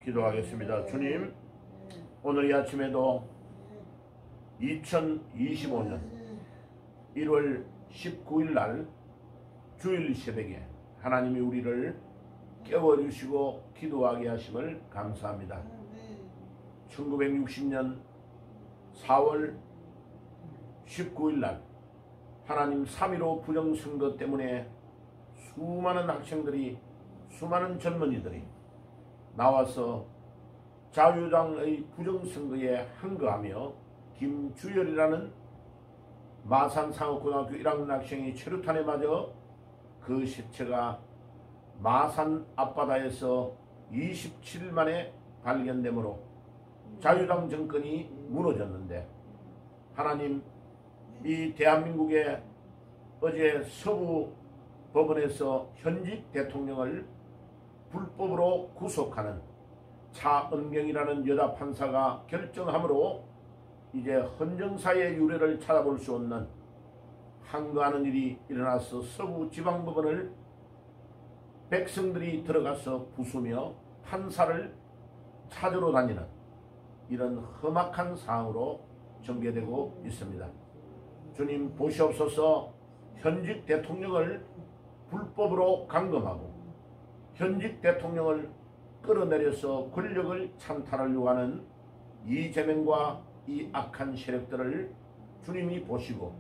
기도하겠습니다. 주님, 오늘 이 아침에도 2025년 1월 19일 날 주일 새벽에 하나님이 우리를 깨워주시고 기도하게 하심을 감사합니다. 1960년 4월 19일 날 하나님 3.15 부정선거 때문에 수많은 학생들이, 수많은 젊은이들이 나와서 자유당의 부정선거에 항거하며 김주열이라는 마산상업고등학교 1학년 학생이 최루탄에 맞아 그 시체가 마산 앞바다에서 27일 만에 발견되므로 자유당 정권이 무너졌는데, 하나님, 이 대한민국의 어제 서부 법원에서 현직 대통령을 불법으로 구속하는 차은경이라는 여자 판사가 결정함으로 이제 헌정사의 유례를 찾아볼 수 없는 항거하는 일이 일어나서 서부 지방법원을 백성들이 들어가서 부수며 판사를 찾으러 다니는 이런 험악한 상황으로 전개되고 있습니다. 주님 보시옵소서. 현직 대통령을 불법으로 감금하고 현직 대통령을 끌어내려서 권력을 찬탈하려고 하는 이재명과 이 악한 세력들을 주님이 보시고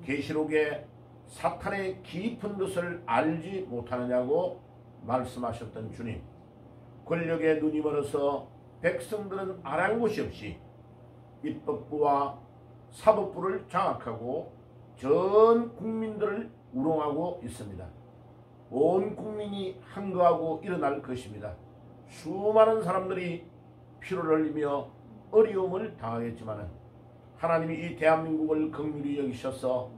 계시록에 사탄의 깊은 것을 알지 못하느냐고 말씀하셨던 주님, 권력에 눈이 멀어서 백성들은 아랑곳이 곳이 없이 입법부와 사법부를 장악하고 전 국민들을 우롱하고 있습니다. 온 국민이 항거하고 일어날 것입니다. 수많은 사람들이 피를 흘리며 어려움을 당하겠지만 하나님이 이 대한민국을 긍휼히 여기셔서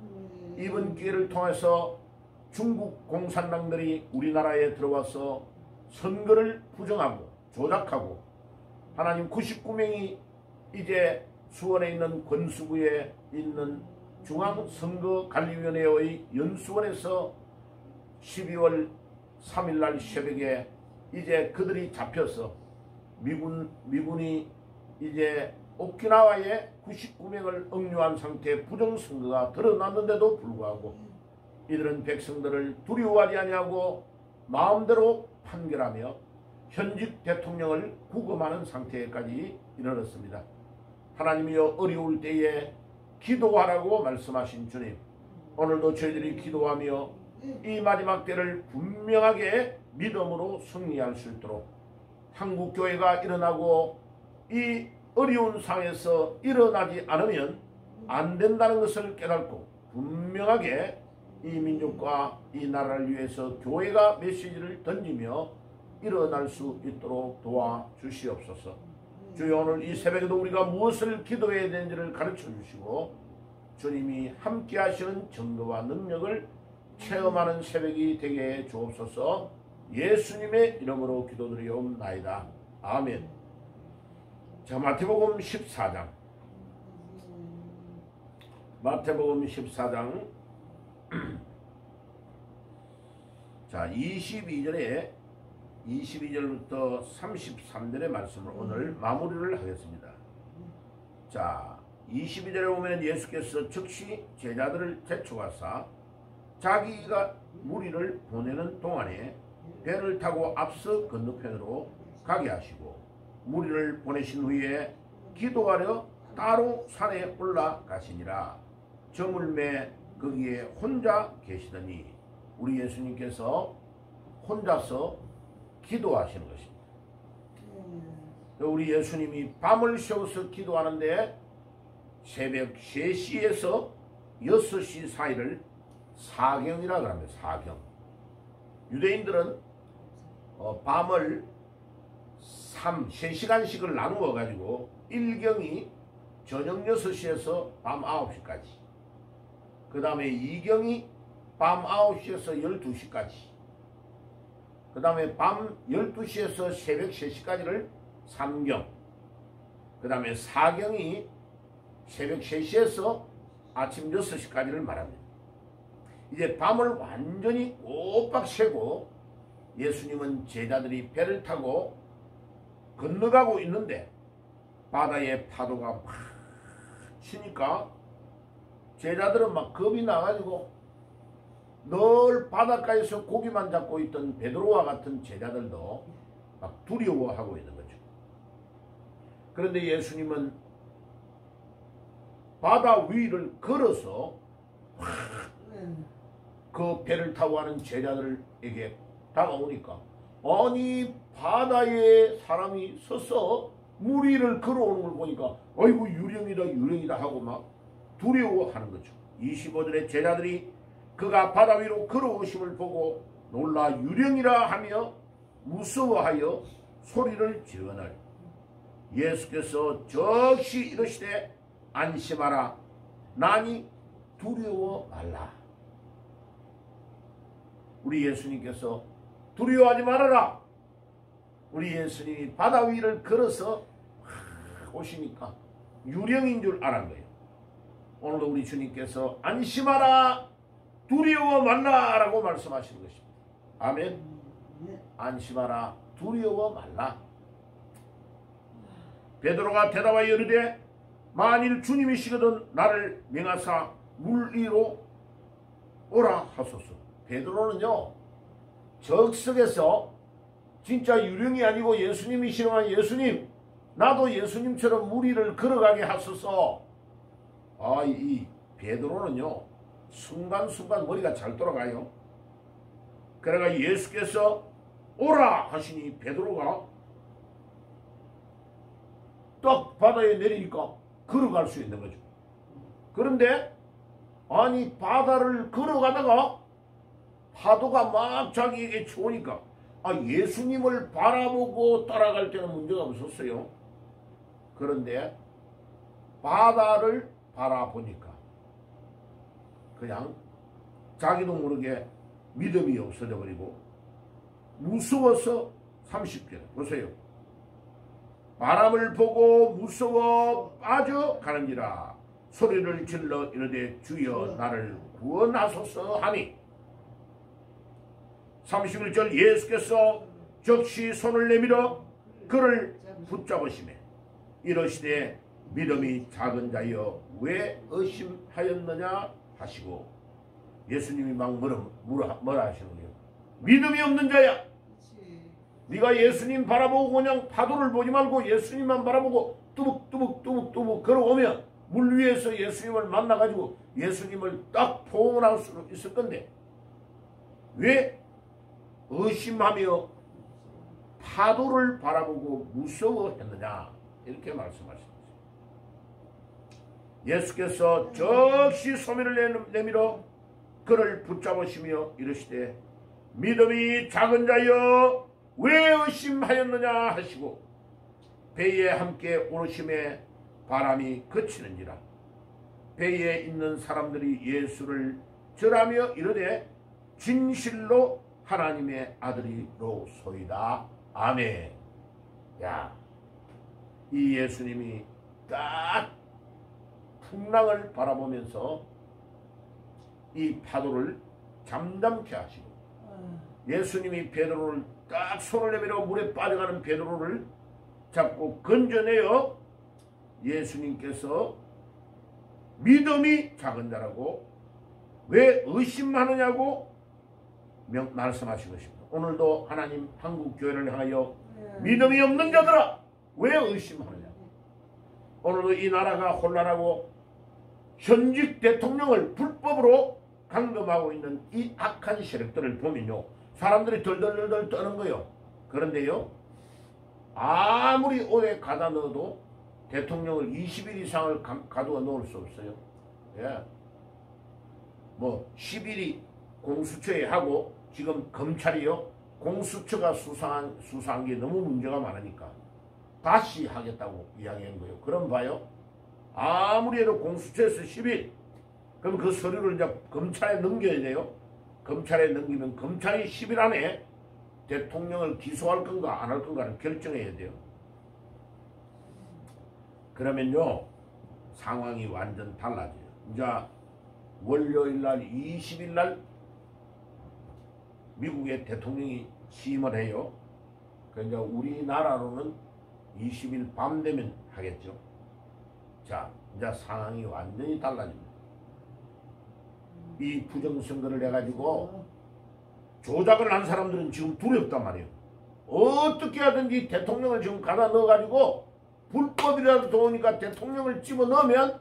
이번 기회를 통해서 중국 공산당들이 우리나라에 들어와서 선거를 부정하고 조작하고, 하나님 99명이 이제 수원에 있는 권수구에 있는 중앙선거관리위원회의 연수원에서 12월 3일날 새벽에 이제 그들이 잡혀서 미군이 이제 오키나와에 99명을 억류한 상태의 부정선거가 드러났는데도 불구하고 이들은 백성들을 두려워하지 아니하고 마음대로 판결하며 현직 대통령을 구금하는 상태까지 이르렀습니다. 하나님이여, 어려울 때에 기도하라고 말씀하신 주님, 오늘도 저희들이 기도하며 이 마지막 때를 분명하게 믿음으로 승리할 수 있도록 한국교회가 일어나고 이 어려운 상황에서 일어나지 않으면 안 된다는 것을 깨닫고 분명하게 이 민족과 이 나라를 위해서 교회가 메시지를 던지며 일어날 수 있도록 도와주시옵소서. 주여, 오늘 이 새벽에도 우리가 무엇을 기도해야 되는지를 가르쳐 주시고 주님이 함께 하시는 증거와 능력을 체험하는 새벽이 되게 해 주옵소서. 예수님의 이름으로 기도드리옵나이다. 아멘. 자, 마태복음 14장. 마태복음 14장 자, 22절부터 33절의 말씀을 오늘 마무리를 하겠습니다. 자, 22절에 보면 예수께서 즉시 제자들을 재촉하사 자기가 무리를 보내는 동안에 배를 타고 앞서 건너편으로 가게 하시고 무리를 보내신 후에 기도하려 따로 산에 올라가시니라. 저물매 거기에 혼자 계시더니, 우리 예수님께서 혼자서 기도하시는 것입니다. 우리 예수님이 밤을 새워서 기도하는데 새벽 3시에서 6시 사이를 사경이라고 합니다. 사경. 유대인들은 밤을 3시간씩을 나누어 가지고 1경이 저녁 6시에서 밤 9시까지, 그 다음에 2경이 밤 9시에서 12시까지, 그 다음에 밤 12시에서 새벽 3시까지를 3경, 그 다음에 4경이 새벽 3시에서 아침 6시까지를 말합니다. 이제 밤을 완전히 꼬박 새고 예수님은 제자들이 배를 타고 건너가고 있는데 바다에 파도가 막 치니까 제자들은 막 겁이 나가지고 늘 바닷가에서 고기만 잡고 있던 베드로와 같은 제자들도 막 두려워하고 있는 거죠. 그런데 예수님은 바다 위를 걸어서 그 배를 타고 가는 제자들에게 다가오니까 아니 바다에 사람이 서서 물 위를 걸어오는 걸 보니까 아이고 유령이다 유령이다 하고 막 두려워하는 거죠. 25절에 제자들이 그가 바다 위로 걸어오심을 보고 놀라 유령이라 하며 무서워하여 소리를 지르거늘 예수께서 즉시 이르시되 안심하라 나니 두려워 말라. 우리 예수님께서 두려워하지 말아라. 우리 예수님이 바다 위를 걸어서 오시니까 유령인 줄 알은 거예요. 오늘도 우리 주님께서 안심하라 두려워 말라 라고 말씀하시는 것입니다. 아멘. 안심하라 두려워 말라. 베드로가 대답하여 이르되 만일 주님이시거든 나를 명하사 물 위로 오라 하소서. 베드로는요 적석에서 진짜 유령이 아니고 예수님이시지만 예수님 나도 예수님처럼 물 위를 걸어가게 하소서. 이 베드로는요 순간순간 머리가 잘 돌아가요. 그래가 예수께서 오라 하시니 베드로가 딱 바다에 내리니까 걸어갈 수 있는 거죠. 그런데 아니 바다를 걸어가다가 파도가 막 자기에게 치우니까 예수님을 바라보고 따라갈 때는 문제가 없었어요. 그런데 바다를 바라보니까 그냥 자기도 모르게 믿음이 없어져 버리고 무서워서 30절 보세요. 바람을 보고 무서워 빠져가는지라 소리를 질러 이르되 주여 나를 구원하소서 하니 31절 예수께서 즉시 손을 내밀어 그를 붙잡으시매 이러시되 믿음이 작은 자여 왜 의심하였느냐 하시고 예수님이 막 뭐라 하시는 거예요? 믿음이 없는 자야. 네가 예수님 바라보고 그냥 파도를 보지 말고 예수님만 바라보고 뚜벅뚜벅 걸어오면 물 위에서 예수님을 만나가지고 예수님을 딱 포옹할 수 있을 건데 왜 의심하며 파도를 바라보고 무서워했느냐 이렇게 말씀하십니다. 예수께서 즉시 소매를 내밀어 그를 붙잡으시며 이르시되 믿음이 작은 자여 왜 의심하였느냐 하시고 배에 함께 오르심에 바람이 그치는지라. 배에 있는 사람들이 예수를 절하며 이르되 진실로 하나님의 아들이로소이다. 아멘. 야, 이 예수님이 딱 풍랑을 바라보면서 이 파도를 잠잠케 하시고 예수님이 베드로를 딱 손을 내밀어 물에 빠져가는 베드로를 잡고 건져내어 예수님께서 믿음이 작은 자라고 왜 의심하느냐고 말씀하신 것입니다. 오늘도 하나님 한국교회를 향하여 믿음이 없는 자들아 왜 의심하느냐. 오늘도 이 나라가 혼란하고 현직 대통령을 불법으로 감금하고 있는 이 악한 세력들을 보면요 사람들이 덜덜덜 떠는 거요. 그런데요 아무리 오래 가다 넣어도 대통령을 20일 이상을 가두어 놓을 수 없어요. 예. 뭐 10일이 공수처에 하고 지금 검찰이요 공수처가 수사한 게 너무 문제가 많으니까 다시 하겠다고 이야기한 거예요. 그럼 봐요. 아무리 해도 공수처에서 10일 그럼 그 서류를 이제 검찰에 넘겨야 돼요. 검찰에 넘기면 검찰이 10일 안에 대통령을 기소할 건가 안 할 건가를 결정해야 돼요. 그러면요 상황이 완전 달라져요. 이제 월요일날 20일날 미국의 대통령이 취임을 해요. 그러니까 우리나라로는 20일 밤 되면 하겠죠. 자, 이제 상황이 완전히 달라집니다. 이 부정선거를 해가지고 조작을 한 사람들은 지금 두렵단 말이에요. 어떻게 하든지 대통령을 지금 가다 넣어가지고 불법이라도 좋으니까 대통령을 집어넣으면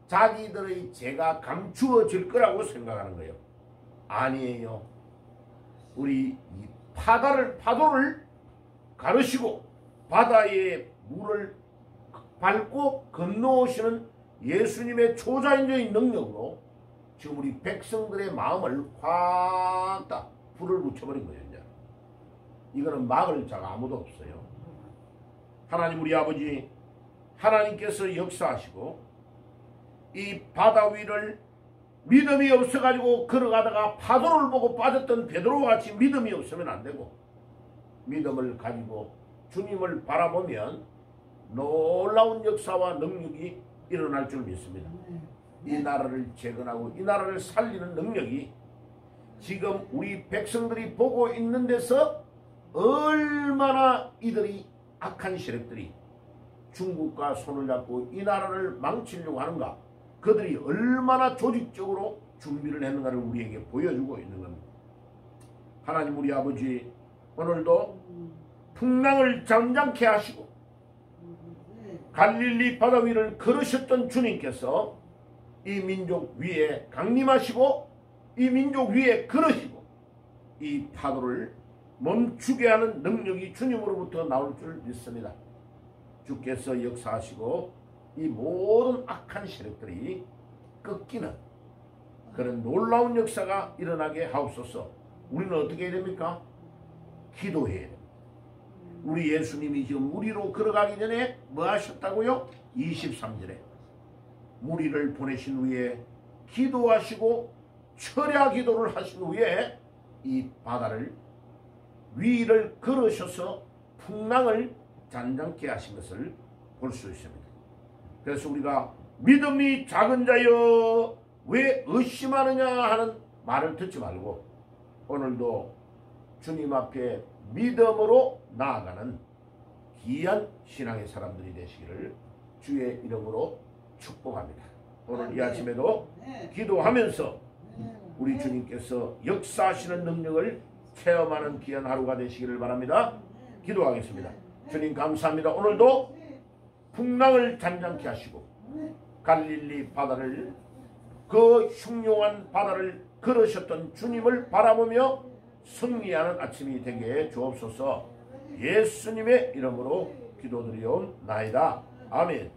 자기들의 죄가 감추어질 거라고 생각하는 거예요. 아니에요. 우리 이 파도를 가르시고 바다에 물을 밟고 건너오시는 예수님의 초자연적인 능력으로 지금 우리 백성들의 마음을 확 다 불을 붙여버린 거예요. 이제 이거는 막을 자가 아무도 없어요. 하나님 우리 아버지, 하나님께서 역사하시고 이 바다 위를 믿음이 없어가지고 걸어가다가 파도를 보고 빠졌던 베드로와 같이 믿음이 없으면 안 되고, 믿음을 가지고 주님을 바라보면 놀라운 역사와 능력이 일어날 줄 믿습니다. 이 나라를 재건하고 이 나라를 살리는 능력이 지금 우리 백성들이 보고 있는 데서 얼마나 이들이 악한 세력들이 중국과 손을 잡고 이 나라를 망치려고 하는가, 그들이 얼마나 조직적으로 준비를 했는가를 우리에게 보여주고 있는 겁니다. 하나님 우리 아버지, 오늘도 풍랑을 잠잠케 하시고 갈릴리 바다 위를 걸으셨던 주님께서 이 민족 위에 강림하시고 이 민족 위에 걸으시고 이 파도를 멈추게 하는 능력이 주님으로부터 나올 줄 믿습니다. 주께서 역사하시고 이 모든 악한 세력들이 꺾이는 그런 놀라운 역사가 일어나게 하옵소서. 우리는 어떻게 해야 됩니까? 기도해야 됩니다. 우리 예수님이 지금 무리로 걸어가기 전에 뭐 하셨다고요? 23절에 무리를 보내신 후에 기도하시고 철야 기도를 하신 후에 이 바다를 위를 걸으셔서 풍랑을 잔잔케 하신 것을 볼 수 있습니다. 그래서 우리가 믿음이 작은 자여 왜 의심하느냐 하는 말을 듣지 말고 오늘도 주님 앞에 믿음으로 나아가는 귀한 신앙의 사람들이 되시기를 주의 이름으로 축복합니다. 오늘 이 아침에도 기도하면서 우리 주님께서 역사하시는 능력을 체험하는 귀한 하루가 되시기를 바랍니다. 기도하겠습니다. 주님 감사합니다. 오늘도 풍랑을 잔잔케 하시고 갈릴리 바다를, 그 흉흉한 바다를 걸으셨던 주님을 바라보며 승리하는 아침이 되게 주옵소서. 예수님의 이름으로 기도드리옵나이다. 아멘.